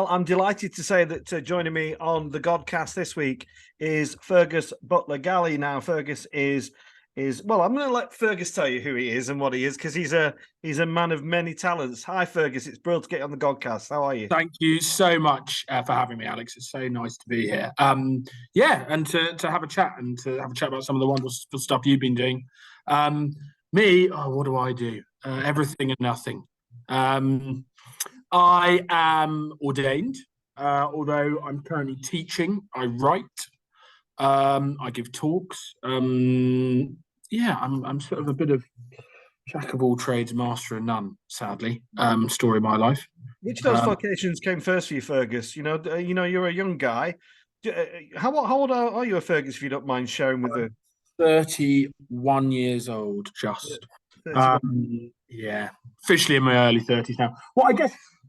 Well, I'm delighted to say that joining me on the Godcast this week is Fergus Butler-Gallie. Now, Fergus is well. I'm going to let Fergus tell you who he is and what he is because he's a man of many talents. Hi, Fergus. It's brilliant to get you on the Godcast. How are you? Thank you so much for having me, Alex. It's so nice to be here. Yeah, and to have a chat about some of the wonderful stuff you've been doing. What do I do? Everything and nothing. I am ordained, although I'm currently teaching. I write. I give talks. I'm sort of a bit of jack of all trades, master of none. Sadly, story of my life. Which of those vocations came first for you, Fergus? You're a young guy. How old are you, Fergus? If you don't mind sharing with the 31 years old, just. Yeah, officially in my early 30s now. Well, I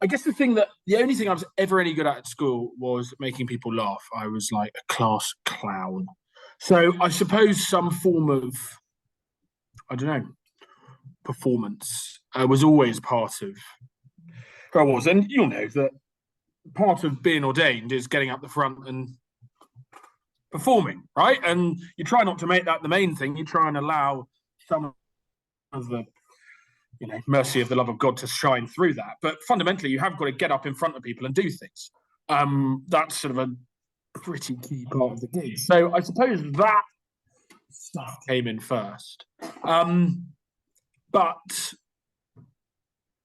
guess the only thing I was ever any good at school was making people laugh. I was like a class clown. So I suppose some form of, I don't know, performance was always part of who I was. And you'll know that part of being ordained is getting up the front and performing, right? And you try not to make that the main thing. You try and allow some of the mercy of the love of God to shine through that. But fundamentally, you have got to get up in front of people and do things. That's sort of a pretty key part of the gig. So I suppose that stuff came in first. But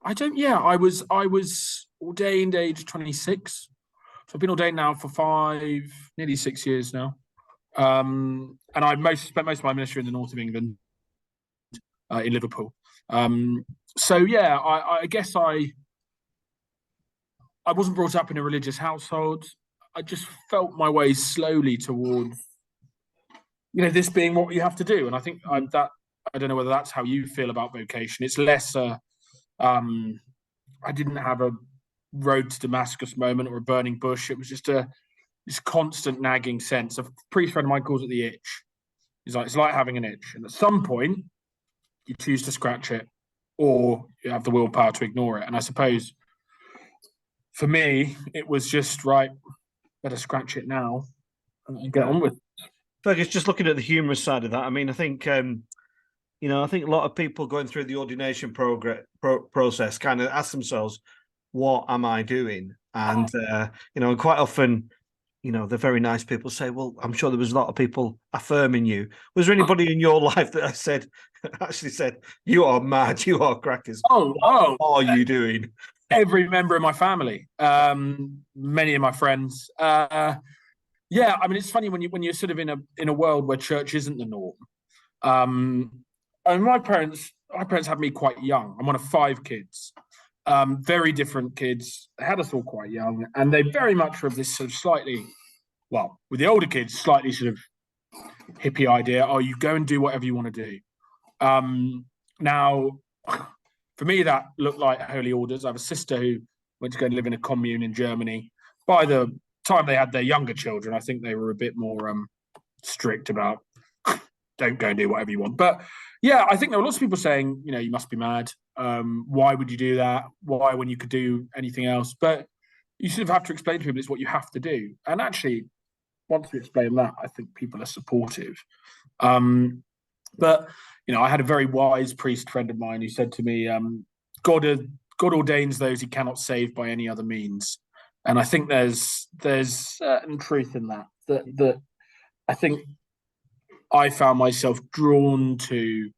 I was ordained age 26. So I've been ordained now for nearly 6 years now. And I spent most of my ministry in the north of England, in Liverpool. I guess I wasn't brought up in a religious household. I just felt my way slowly towards, this being what you have to do. And I think I don't know whether that's how you feel about vocation. It's less I didn't have a road to Damascus moment or a burning bush. It was just this constant nagging sense. A priest friend of mine calls it the itch. He's like, it's like having an itch. And at some point, you choose to scratch it or you have the willpower to ignore it. And I suppose for me, it was just, right, better scratch it now and get on with it. Fergus, just looking at the humorous side of that, I mean, I think, I think a lot of people going through the ordination process kind of ask themselves, what am I doing? And, and quite often, the very nice people say, well, I'm sure there was a lot of people affirming you. Was there anybody in your life that actually said, you are mad, you are crackers? What are you doing? Every member of my family, many of my friends. I mean, it's funny when you're sort of in a world where church isn't the norm. And my parents had me quite young. I'm one of 5 kids. Very different kids. They had us all quite young, and they very much were of this sort of slightly, well, with the older kids, slightly sort of hippie idea. Oh, you go and do whatever you want to do. Now, for me, that looked like holy orders. I have a sister who went to go and live in a commune in Germany. By the time they had their younger children, I think they were a bit more strict about don't go and do whatever you want. But yeah, I think there were lots of people saying, you must be mad. Why would you do that? Why when you could do anything else? But you sort of have to explain to people it's what you have to do. And actually, once we explain that, I think people are supportive. But I had a very wise priest friend of mine who said to me, God ordains those he cannot save by any other means. And I think there's certain truth in that. That I think I found myself drawn to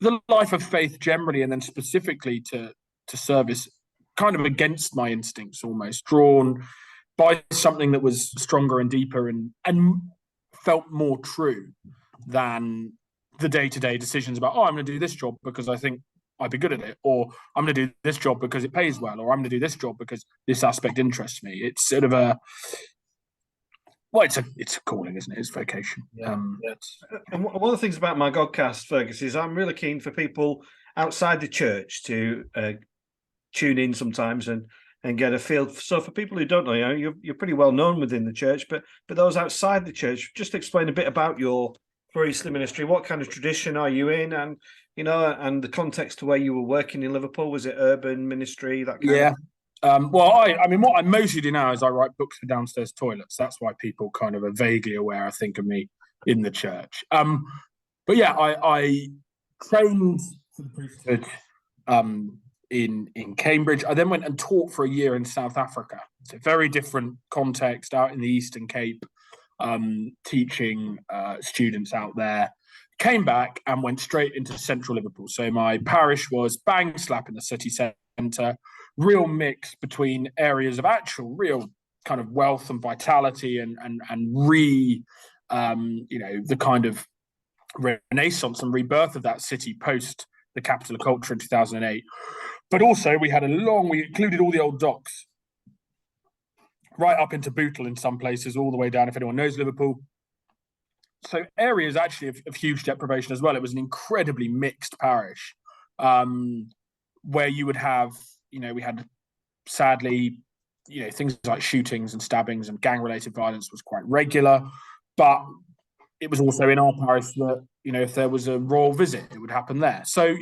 the life of faith generally, and then specifically to service, kind of against my instincts, almost drawn by something that was stronger and deeper and felt more true than the day-to-day decisions about, I'm going to do this job because I think I'd be good at it, or I'm going to do this job because it pays well, or I'm going to do this job because this aspect interests me. It's sort of it's a calling, isn't it? It's vocation. Yeah. And one of the things about my Godcast, Fergus, is I'm really keen for people outside the church to tune in sometimes and get a feel. So for people who don't know, you're pretty well known within the church, but those outside the church, just explain a bit about your priestly ministry. What kind of tradition are you in, and and the context to where you were working in Liverpool? Was it urban ministry? That kind of Well, I mean, what I mostly do now is I write books for downstairs toilets. That's why people kind of are vaguely aware, I think, of me in the church. But yeah, I trained for the priesthood in Cambridge. I then went and taught for a year in South Africa. It's a very different context out in the Eastern Cape, teaching students out there. Came back and went straight into central Liverpool. So my parish was bang slap in the city centre, real mix between areas of actual real kind of wealth and vitality and the kind of renaissance and rebirth of that city post the capital of culture in 2008. But also we included all the old docks right up into Bootle in some places, all the way down, if anyone knows Liverpool. So areas actually of huge deprivation as well. It was an incredibly mixed parish, where you would have, we had, sadly, things like shootings and stabbings and gang-related violence was quite regular. But it was also in our parish that, if there was a royal visit, it would happen there. So,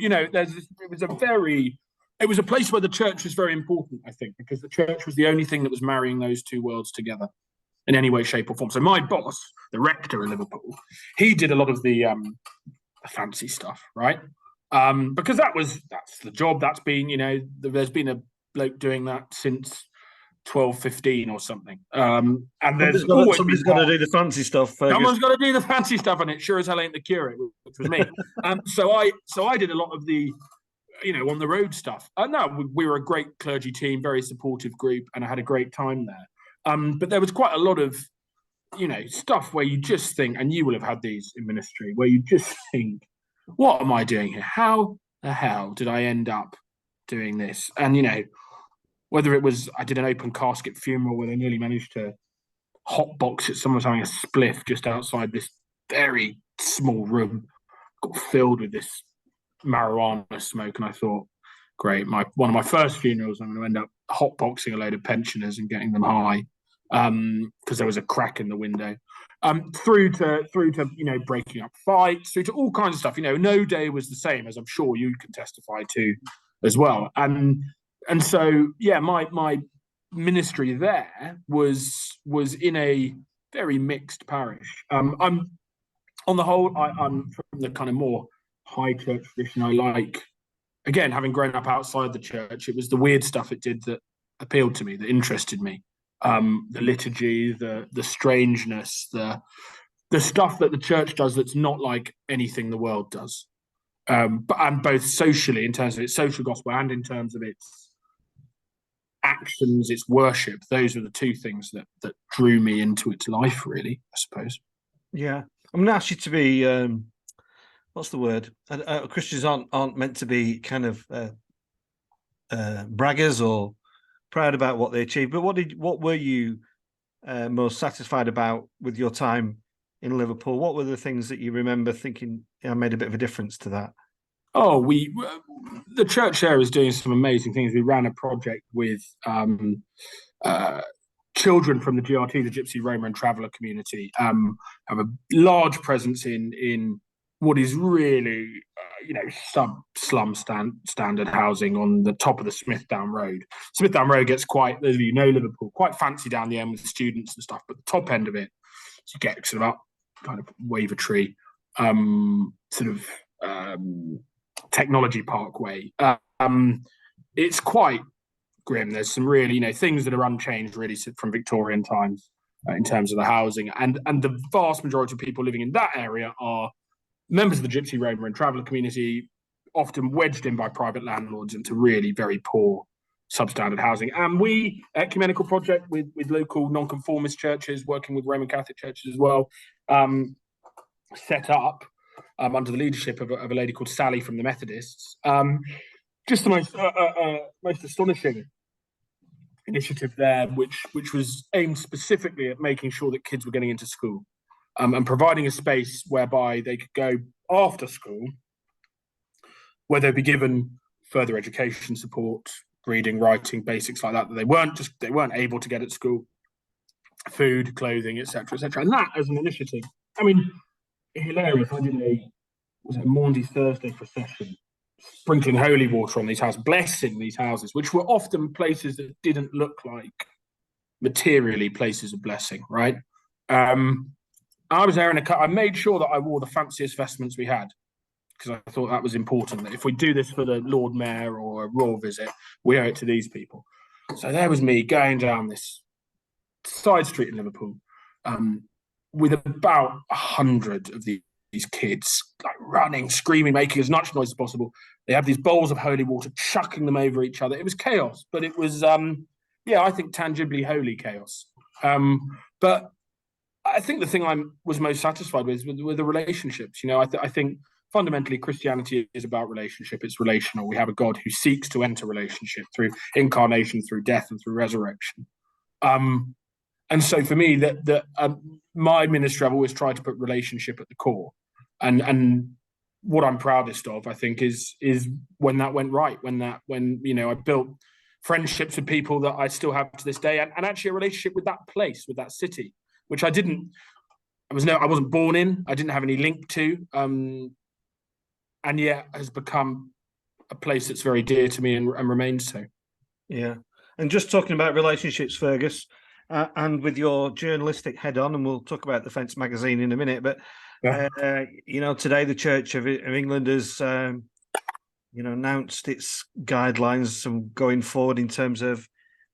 it was a place where the church was very important, I think, because the church was the only thing that was marrying those two worlds together in any way, shape, or form. So my boss, the rector in Liverpool, he did a lot of the fancy stuff, right? Because that's the job. That's been, there's been a bloke doing that since 1215 or something. And there's somebody's got to do the fancy stuff. Someone's got to do the fancy stuff, and it sure as hell ain't the curate, which was me. So I did a lot of the, on the road stuff. No, we were a great clergy team, very supportive group, and I had a great time there. But there was quite a lot of, stuff where you just think, and you will have had these in ministry, where you just think, what am I doing here? How the hell did I end up doing this? And, whether it was, I did an open casket funeral where they nearly managed to hotbox it. Someone was having a spliff just outside this very small room, got filled with this marijuana smoke. And I thought, great, one of my first funerals, I'm going to end up hotboxing a load of pensioners and getting them high, because there was a crack in the window. Through to breaking up fights, through to all kinds of stuff. No day was the same, as I'm sure you can testify to as well. And so, yeah, my ministry there was in a very mixed parish. I'm on the whole, I'm from the kind of more high church tradition. I like, again, having grown up outside the church, it was the weird stuff it did that appealed to me, that interested me. The liturgy, the strangeness, the stuff that the church does that's not like anything the world does. And both socially, in terms of its social gospel, and in terms of its actions, its worship. Those are the two things that drew me into its life, really, I suppose. Yeah. I'm going to ask you to be, what's the word? Christians aren't meant to be kind of braggers or proud about what they achieved. But what were you most satisfied about with your time in Liverpool? What were the things that you remember thinking, I made a bit of a difference to that? Oh, the church there is doing some amazing things. We ran a project with children from the GRT, the Gypsy, Roma and Traveller community, have a large presence in what is really, sub-slum standard housing on the top of the Smithdown Road. Smithdown Road gets quite, those of you know Liverpool, quite fancy down the end with students and stuff, but the top end of it, so you get sort of up kind of Wavertree, Technology Parkway. It's quite grim. There's some really, things that are unchanged really from Victorian times in terms of the housing, and the vast majority of people living in that area are members of the Gypsy, Roma and Traveller community, often wedged in by private landlords into really very poor substandard housing. And we, ecumenical project with local nonconformist churches, working with Roman Catholic churches as well, set up under the leadership of a lady called Sally from the Methodists. Just the most astonishing initiative there, which was aimed specifically at making sure that kids were getting into school, and providing a space whereby they could go after school, where they'd be given further education support, reading, writing, basics like that they weren't able to get at school, food, clothing, etc., etc. And that as an initiative, I mean, hilarious. I did a Maundy Thursday procession sprinkling holy water on these houses, blessing these houses, which were often places that didn't look like materially places of blessing, right? I was there I made sure that I wore the fanciest vestments we had, because I thought that was important, that if we do this for the Lord Mayor or a royal visit, we owe it to these people. So there was me going down this side street in Liverpool with about 100 of these kids, like running, screaming, making as much noise as possible. They have these bowls of holy water, chucking them over each other. It was chaos, but it was, I think tangibly holy chaos. But I think the thing I was most satisfied with were the relationships. I think fundamentally Christianity is about relationship. It's relational. We have a God who seeks to enter relationship through incarnation, through death, and through resurrection. And so for me, my ministry, I've always tried to put relationship at the core. And what I'm proudest of, I think, is when that went right, when I built friendships with people that I still have to this day, and actually a relationship with that place, with that city, which I wasn't born in, I didn't have any link to, and yet has become a place that's very dear to me and remains so. Yeah. And just talking about relationships, Fergus, and with your journalistic head on, and we'll talk about the Fence magazine in a minute, but today the Church of England has announced its guidelines going forward in terms of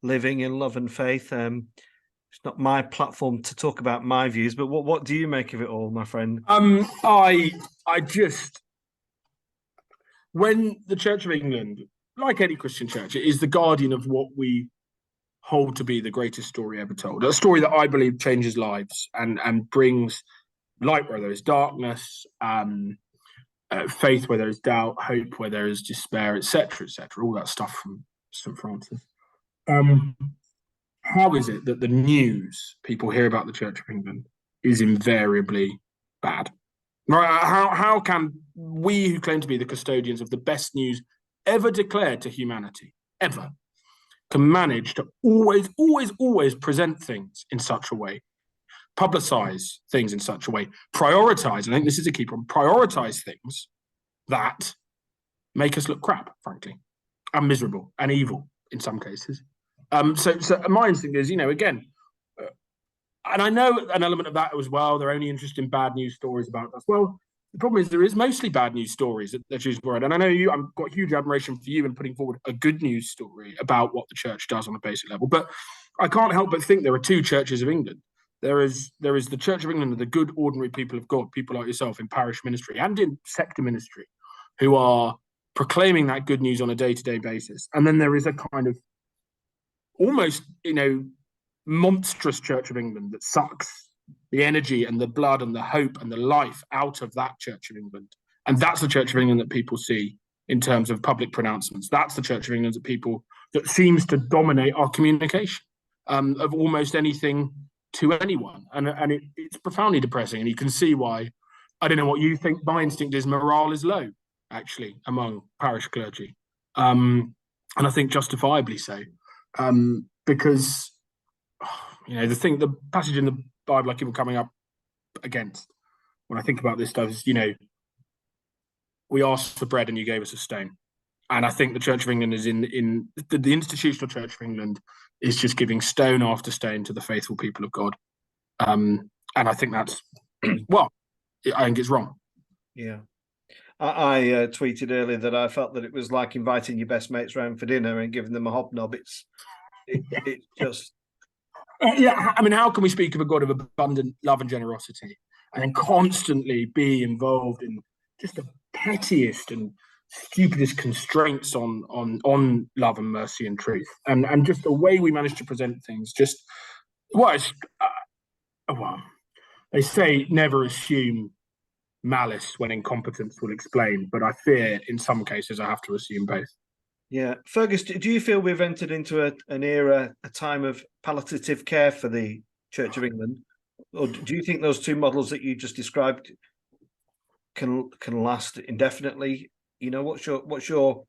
living in love and faith. It's not my platform to talk about my views, but what do you make of it all, my friend? When the Church of England, like any Christian church, it is the guardian of what we hold to be the greatest story ever told. A story that I believe changes lives and brings light where there is darkness, faith where there is doubt, hope where there is despair, etc., all that stuff from St. Francis. How is it that the news people hear about the Church of England is invariably bad? Right? How can we, who claim to be the custodians of the best news ever declared to humanity, ever, can manage to always present things in such a way, publicize things in such a way, prioritize, I think this is a key problem, prioritize things that make us look crap, frankly, and miserable and evil in some cases. So my instinct is, again, and I know an element of that as well, they're only interested in bad news stories about us. Well, the problem is there is mostly bad news stories that use the word. And I know I've got huge admiration for you in putting forward a good news story about what the church does on a basic level. But I can't help but think there are two churches of England. There is the Church of England and the good, ordinary people of God, people like yourself in parish ministry and in sector ministry, who are proclaiming that good news on a day-to-day basis. And then there is a kind of almost, monstrous Church of England that sucks the energy and the blood and the hope and the life out of that Church of England. And that's the Church of England that people see in terms of public pronouncements. That's the Church of England that seems to dominate our communication of almost anything to anyone. And it's profoundly depressing. And you can see why, I don't know what you think, my instinct is morale is low, actually, among parish clergy. And I think justifiably so. Because the passage in the Bible I keep coming up against when I think about this stuff is, we asked for bread and you gave us a stone. And I think the Church of England is in the institutional Church of England is just giving stone after stone to the faithful people of God. And I think that's, I think it's wrong. Yeah. I tweeted earlier that I felt that it was like inviting your best mates round for dinner and giving them a hobnob. It's just... I mean, how can we speak of a God of abundant love and generosity and then constantly be involved in just the pettiest and stupidest constraints on love and mercy and truth, and just the way we manage to present things? They say never assume malice when incompetence will explain, but I fear in some cases I have to assume both. Yeah. Fergus, do you feel we've entered into an era, a time of palliative care for the Church of England? Or do you think those two models that you just described can last indefinitely? What's your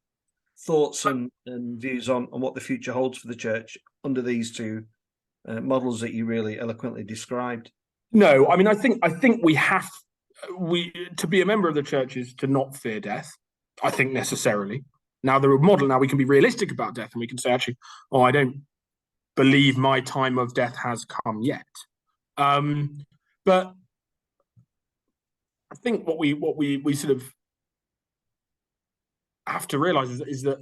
thoughts and views on what the future holds for the church under these two models that you really eloquently described? No, I mean, I think we to be a member of the church is to not fear death. I think, necessarily. Now, the model, now we can be realistic about death, and we can say, actually, I don't believe my time of death has come yet. But I think what we sort of have to realize is that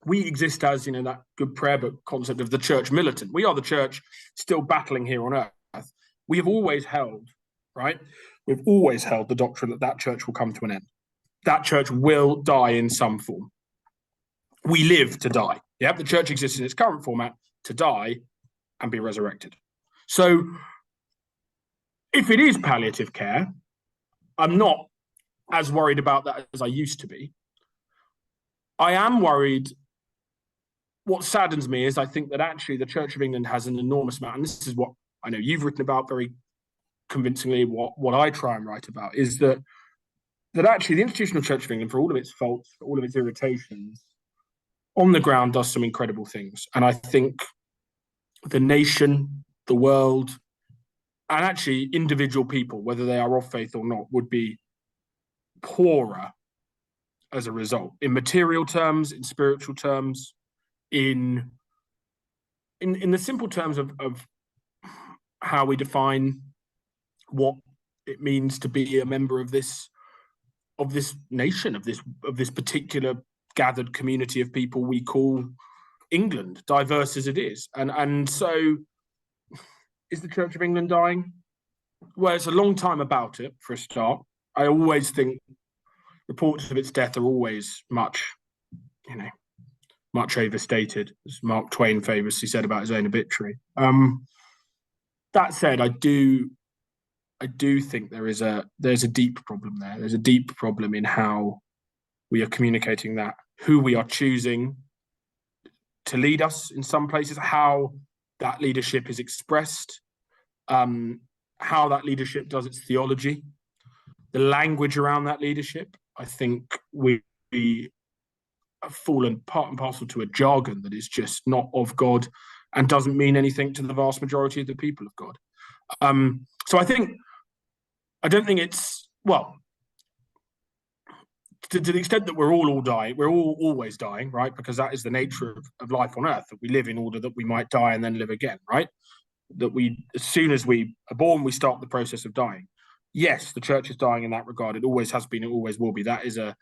we exist as, that good prayer book concept of the church militant. We are the church still battling here on earth. We have always held, right? We've always held the doctrine that church will come to an end. That church will die in some form. We live to die. Yeah, the church exists in its current format to die and be resurrected. So if it is palliative care, I'm not as worried about that as I used to be. I am worried. What saddens me is I think that actually the Church of England has an enormous amount, and this is what I know you've written about very convincingly, what I try and write about, is that actually the institutional Church of England, for all of its faults, for all of its irritations, on the ground does some incredible things. And I think the nation, the world, and actually individual people, whether they are of faith or not, would be poorer as a result, in material terms, in spiritual terms, in the simple terms of how we define what it means to be a member of this nation, of this particular gathered community of people we call England, diverse as it is. And so, is the Church of England dying? Well, it's a long time about it, for a start. I always think reports of its death are always much overstated, as Mark Twain famously said about his own obituary. That said, I do think there's a deep problem there. There's a deep problem in how we are communicating that, who we are choosing to lead us in some places, how that leadership is expressed, how that leadership does its theology, the language around that leadership. I think we have fallen part and parcel to a jargon that is just not of God and doesn't mean anything to the vast majority of the people of God. So I don't think it's, well, to the extent that we're all dying, we're all always dying, right? Because that is the nature of life on earth, that we live in order that we might die and then live again, right? That as soon as we are born, we start the process of dying. Yes, the church is dying in that regard. It always has been, it always will be. That is a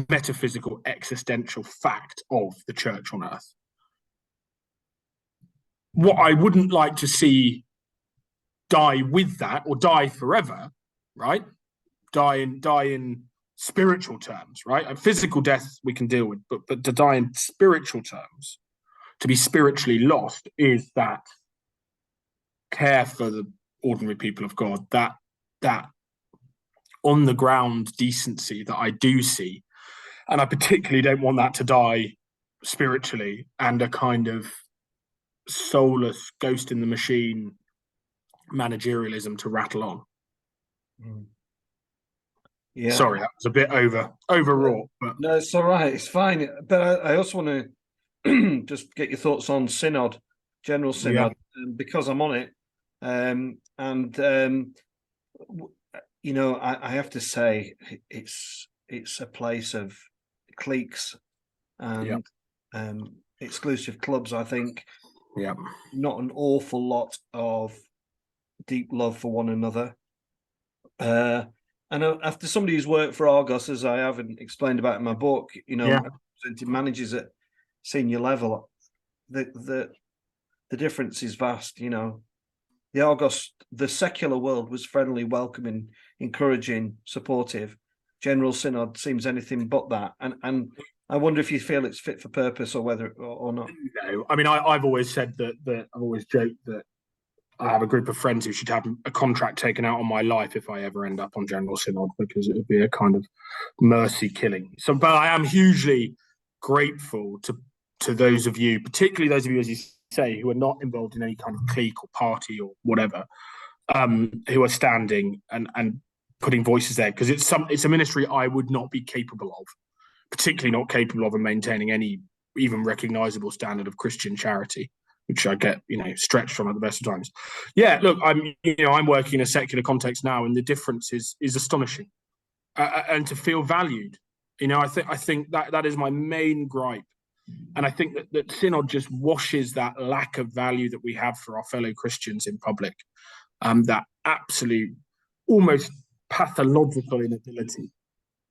metaphysical, existential fact of the church on earth. What I wouldn't like to see die with that, or die forever, right? Die in spiritual terms, right? And physical death we can deal with, but to die in spiritual terms, to be spiritually lost, is that care for the ordinary people of God, that on the ground decency that I do see. And I particularly don't want that to die spiritually and a kind of soulless ghost in the machine managerialism to rattle on. Yeah. Sorry, that was a bit overwrought. But... No, it's all right. It's fine. But I also want to just get your thoughts on Synod, General Synod, because I'm on it. I have to say it's a place of cliques and exclusive clubs. I think not an awful lot of deep love for one another. And after somebody who's worked for Argos, as I haven't explained about in my book, representing managers at senior level, the difference is vast. The Argos, the secular world was friendly, welcoming, encouraging, supportive. General Synod seems anything but that. And I wonder if you feel it's fit for purpose or whether or not. No, I mean, I've always said that I've always joked that I have a group of friends who should have a contract taken out on my life if I ever end up on General Synod, because it would be a kind of mercy killing. So, but I am hugely grateful to those of you, particularly those of you, as you say, who are not involved in any kind of clique or party or whatever, who are standing and putting voices there, because it's a ministry I would not be capable of, particularly not capable of maintaining any even recognizable standard of Christian charity, which I get, stretched from at the best of times. Yeah, look, I'm working in a secular context now, and the difference is astonishing. And to feel valued I think that is my main gripe. And I think that Synod just washes that lack of value that we have for our fellow Christians in public. That absolute, almost pathological inability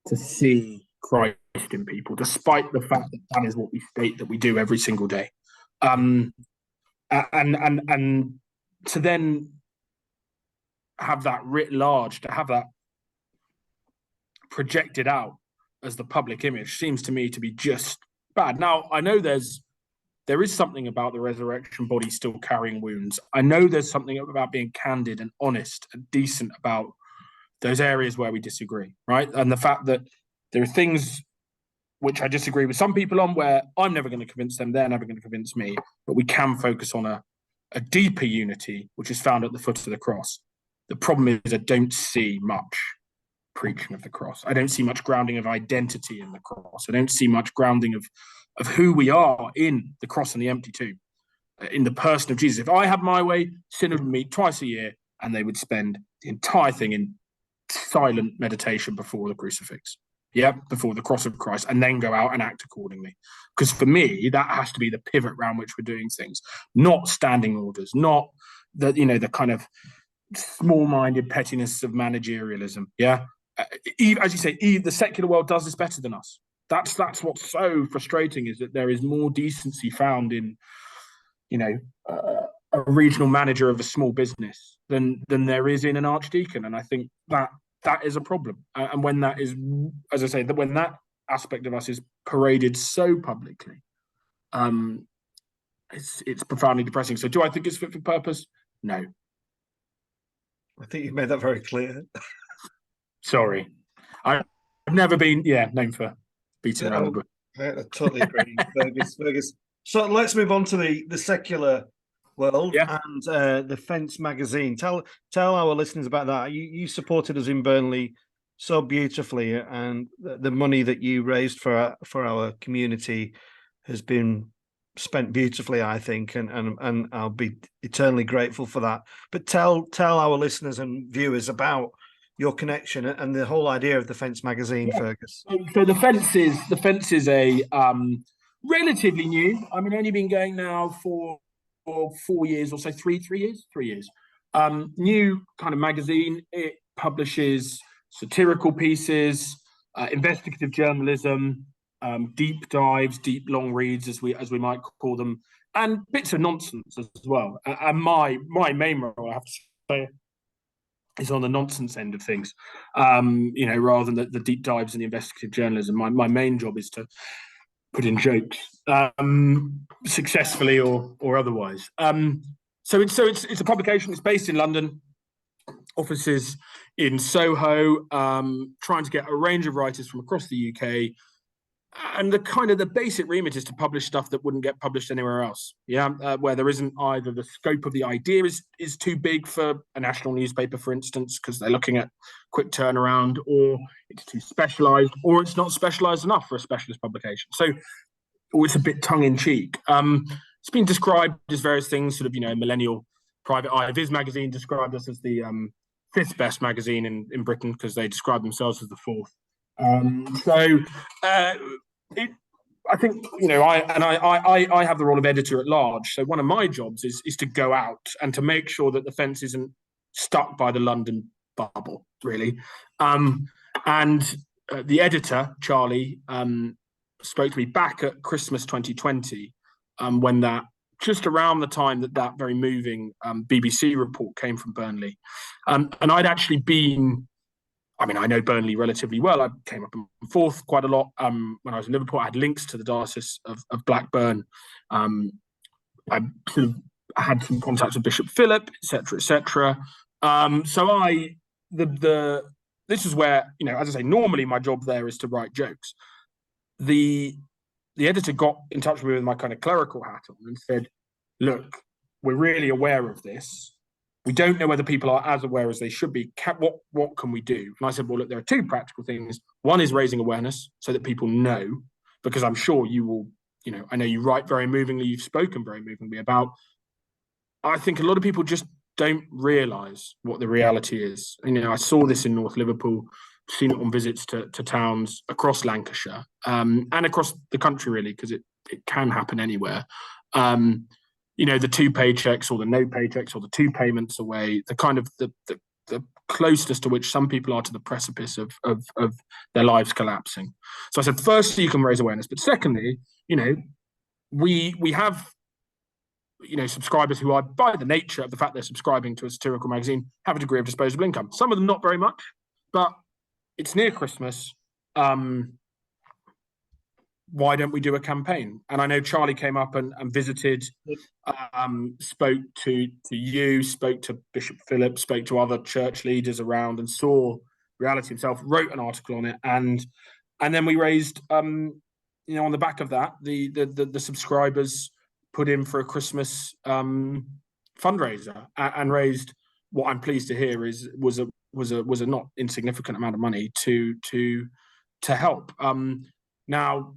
to see Christ in people, despite the fact that is what we state that we do every single day. And to then have that writ large, to have that projected out as the public image seems to me to be just bad. Now, I know there is something about the resurrection body still carrying wounds. I know there's something about being candid and honest and decent about those areas where we disagree, right? And the fact that there are things which I disagree with some people on, where I'm never going to convince them, they're never going to convince me, but we can focus on a deeper unity, which is found at the foot of the cross. The problem is I don't see much preaching of the cross. I don't see much grounding of identity in the cross. I don't see much grounding of who we are in the cross and the empty tomb, in the person of Jesus. If I had my way, Synod would meet twice a year and they would spend the entire thing in silent meditation before the crucifix, before the cross of Christ, and then go out and act accordingly. Because for me, that has to be the pivot around which we're doing things, not standing orders, not the kind of small-minded pettiness of managerialism. As you say, the secular world does this better than us. That's what's so frustrating, is that there is more decency found in, a regional manager of a small business than there is in an archdeacon, and I think that is a problem. And when that is, as I say, when that aspect of us is paraded so publicly, it's profoundly depressing. So, do I think it's fit for purpose? No. I think you've made that very clear. Sorry, I've never been known for beating around the bush. I totally agree, Fergus. So let's move on to the secular world and the Fence magazine. Tell our listeners about that. You supported us in Burnley so beautifully, and the money that you raised for our community has been spent beautifully, I think, and I'll be eternally grateful for that. But tell our listeners and viewers about your connection and the whole idea of the Fence magazine, Fergus. So the Fence is a relatively new. I mean, only been going now for 4 years or so, 3 years. New kind of magazine. It publishes satirical pieces, investigative journalism, deep dives, deep long reads, as we might call them, and bits of nonsense as well. And my main role, I have to say, is on the nonsense end of things, rather than the deep dives and the investigative journalism. My main job is to put in jokes, successfully or otherwise. So it's a publication. It's based in London, offices in Soho, trying to get a range of writers from across the UK. And the basic remit is to publish stuff that wouldn't get published anywhere else. Where there isn't either the scope of the idea is too big for a national newspaper, for instance, because they're looking at quick turnaround, or it's too specialised, or it's not specialised enough for a specialist publication. Or it's a bit tongue in cheek. It's been described as various things, sort of, millennial private eye. Viz magazine described us as the 5th best magazine in Britain, because they describe themselves as the 4th. I think, I have the role of editor at large. So one of my jobs is to go out and to make sure that the Fence isn't stuck by the London bubble, really. And the editor, Charlie, spoke to me back at Christmas 2020, when just around the time that very moving BBC report came from Burnley. And I'd actually been, I know Burnley relatively well. I came up and forth quite a lot when I was in Liverpool. I had links to the Diocese of Blackburn. I sort of had some contacts with Bishop Philip, etc. This is where, as I say, normally my job there is to write jokes. The editor got in touch with me with my kind of clerical hat on and said, look, we're really aware of this. We don't know whether people are as aware as they should be. What can we do? And I said, well, look, there are 2 practical things. One is raising awareness so that people know, because I'm sure you will, I know you write very movingly, you've spoken very movingly about, I think a lot of people just don't realise what the reality is. I saw this in North Liverpool seen it on visits to towns across Lancashire, and across the country, really, because it can happen anywhere. The 2 paychecks or the no paychecks or the 2 payments away, the kind of the closeness to which some people are to the precipice of their lives collapsing. So I said, firstly, you can raise awareness, but secondly, we have subscribers who are, by the nature of the fact they're subscribing to a satirical magazine, have a degree of disposable income. Some of them not very much, but it's near Christmas. Why don't we do a campaign? And I know Charlie came up and visited, spoke to you, spoke to Bishop Philip, spoke to other church leaders around, and saw reality himself, wrote an article on it, and then we raised, on the back of that, the subscribers put in for a Christmas fundraiser and raised what I'm pleased to hear was a not insignificant amount of money to help. Now,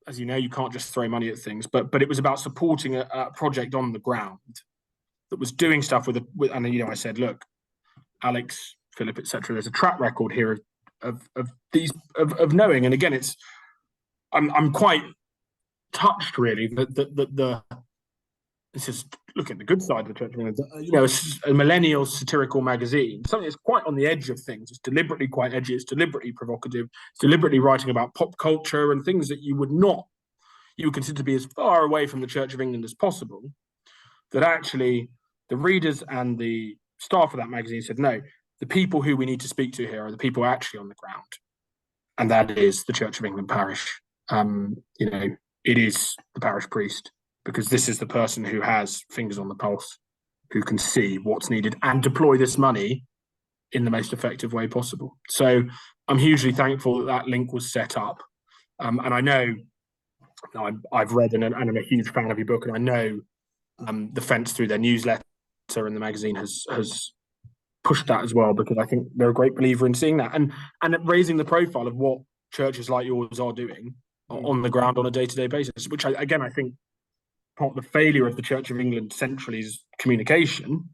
as you know, you can't just throw money at things, but it was about supporting a project on the ground that was doing stuff with and I said, look, Alex, Philip, etc. There's a track record here of knowing, and again, I'm quite touched really that this is look at the good side of the Church of England. A millennial satirical magazine, something that's quite on the edge of things. It's deliberately quite edgy. It's deliberately provocative. It's deliberately writing about pop culture and things that you would consider to be as far away from the Church of England as possible. That actually the readers and the staff of that magazine said, no, the people who we need to speak to here are the people actually on the ground, and that is the Church of England parish. It is the parish priest, because this is the person who has fingers on the pulse, who can see what's needed and deploy this money in the most effective way possible. So I'm hugely thankful that link was set up. And I know I've read and I'm a huge fan of your book, and I know the Fence, through their newsletter and the magazine, has pushed that as well, because I think they're a great believer in seeing that and raising the profile of what churches like yours are doing on the ground on a day-to-day basis, which I think part of the failure of the Church of England centrally's communication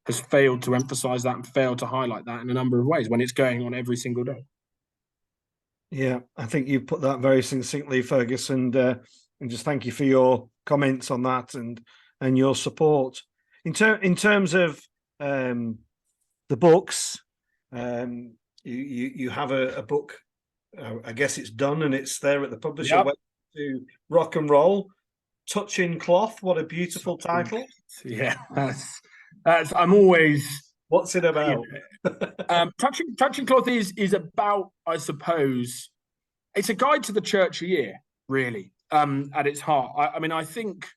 has failed to emphasise that and failed to highlight that in a number of ways when it's going on every single day. Yeah, I think you put that very succinctly, Fergus, and just thank you for your comments on that and your support. In terms of the books, you have a book. I guess it's done and it's there at the publisher. Yep. Went to Rock and Roll, Touching Cloth. What a beautiful title! Yeah, that's. I'm always. What's it about? Touching Cloth is about, I suppose, it's a guide to the church year, really, at its heart. I think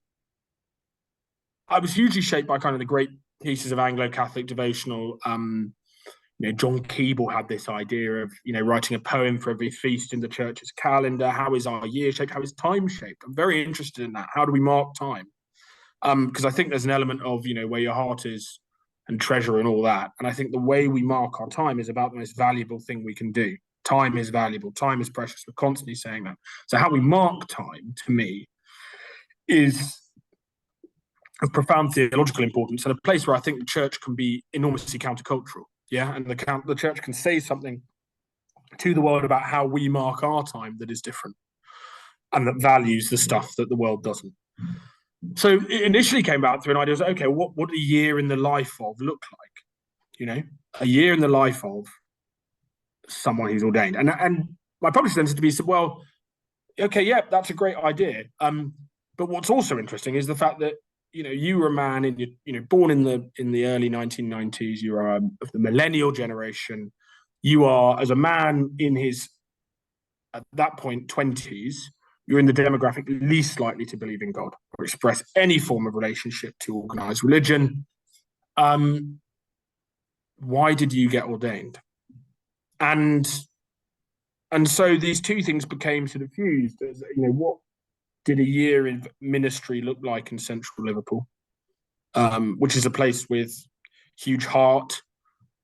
I was hugely shaped by kind of the great pieces of Anglo-Catholic devotional. John Keble had this idea of, writing a poem for every feast in the church's calendar. How is our year shaped? How is time shaped? I'm very interested in that. How do we mark time? Because I think there's an element of, where your heart is and treasure and all that. And I think the way we mark our time is about the most valuable thing we can do. Time is valuable. Time is precious. We're constantly saying that. So how we mark time, to me, is of profound theological importance and a place where I think the church can be enormously countercultural. Yeah, and the church can say something to the world about how we mark our time that is different and that values the stuff that the world doesn't. So it initially came out through an idea of, okay, what would a year in the life of look like? A year in the life of someone who's ordained. And my publisher then said to me, well, okay, yeah, that's a great idea. But what's also interesting is the fact that you were a man born in the early 1990s. You are of the millennial generation. You are, as a man in his, at that point, 20s, you're in the demographic least likely to believe in God or express any form of relationship to organized religion. Why did you get ordained? And so these two things became sort of fused. What did a year in ministry look like in central Liverpool, which is a place with huge heart,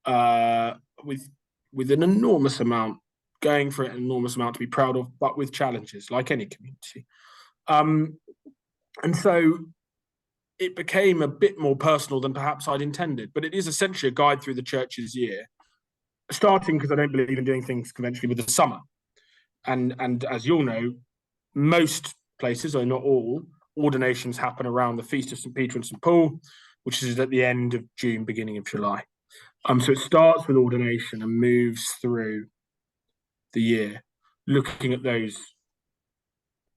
with an enormous amount, going for it, an enormous amount to be proud of, but with challenges, like any community. And so it became a bit more personal than perhaps I'd intended, but it is essentially a guide through the church's year, starting because I don't believe in doing things conventionally with the summer. And as you'll know, most places, though not all, ordinations happen around the Feast of St. Peter and St. Paul, which is at the end of June, beginning of July. So it starts with ordination and moves through the year, looking at those,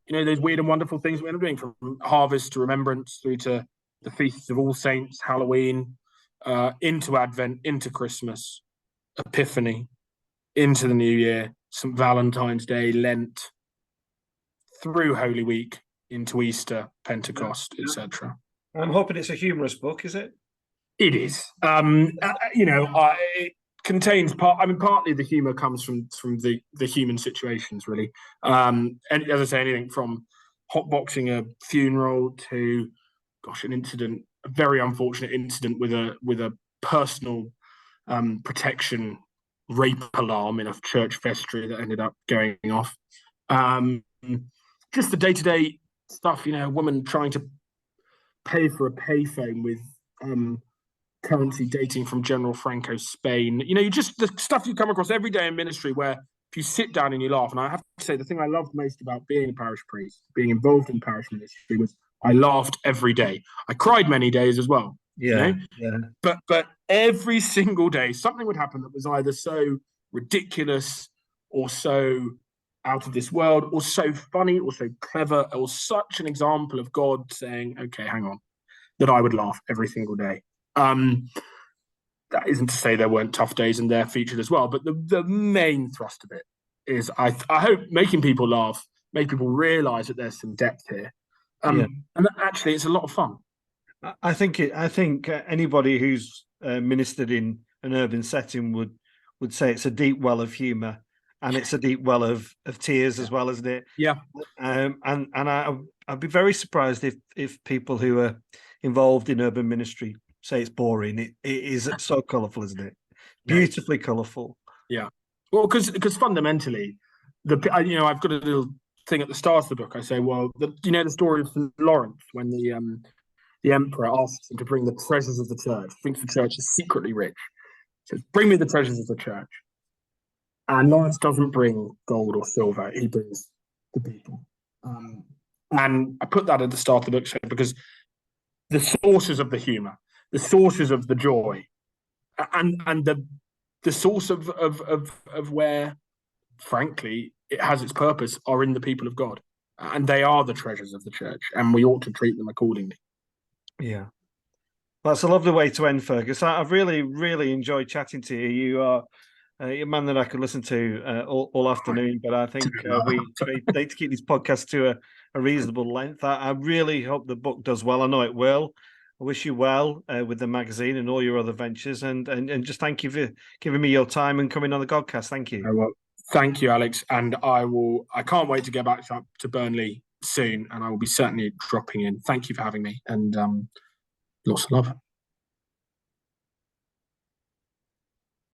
those weird and wonderful things we end up doing, from harvest to remembrance through to the Feasts of All Saints, Halloween, into Advent, into Christmas, Epiphany, into the New Year, St. Valentine's Day, Lent, through Holy Week, into Easter, Pentecost, etc. I'm hoping it's a humorous book, is it? It is. It contains partly the humour comes from the human situations, really. And as I say, anything from hotboxing a funeral to, a very unfortunate incident with a personal protection rape alarm in a church vestry that ended up going off. Just the day-to-day stuff, a woman trying to pay for a payphone with currency dating from General Franco's Spain. Just the stuff you come across every day in ministry, where if you sit down and you laugh. And I have to say, the thing I loved most about being a parish priest, being involved in parish ministry, was I laughed every day. I cried many days as well. Yeah. But every single day, something would happen that was either so ridiculous or so out of this world, or so funny, or so clever, or such an example of God saying, okay, hang on, that I would laugh every single day. That isn't to say there weren't tough days and they're featured as well, but the main thrust of it is, I hope, making people laugh, make people realise that there's some depth here, and that actually it's a lot of fun. I think anybody who's ministered in an urban setting would say it's a deep well of humour, and it's a deep well of tears as well, isn't it? Yeah. And I'd be very surprised if people who are involved in urban ministry say it's boring. It is so colourful, isn't it? Beautifully colourful. Yeah. Well, because fundamentally, I've got a little thing at the start of the book. I say, well, the story of St. Lawrence, when the emperor asks him to bring the treasures of the church, thinks the church is secretly rich, says, bring me the treasures of the church. And Lawrence doesn't bring gold or silver, he brings the people. And I put that at the start of the book because the sources of the humour, the sources of the joy, and the source of where, frankly, it has its purpose, are in the people of God. And they are the treasures of the church, and we ought to treat them accordingly. Yeah. Well, that's a lovely way to end, Fergus. I've really, really enjoyed chatting to you. You are a man that I could listen to all afternoon, but I think we need to keep this podcast to a reasonable length. I really hope the book does well. I know it will. I wish you well with the magazine and all your other ventures, and just thank you for giving me your time and coming on the Godcast. Thank you. Well, thank you, Alex, and I can't wait to get back to Burnley soon, and I will be certainly dropping in. Thank you for having me, and lots of love.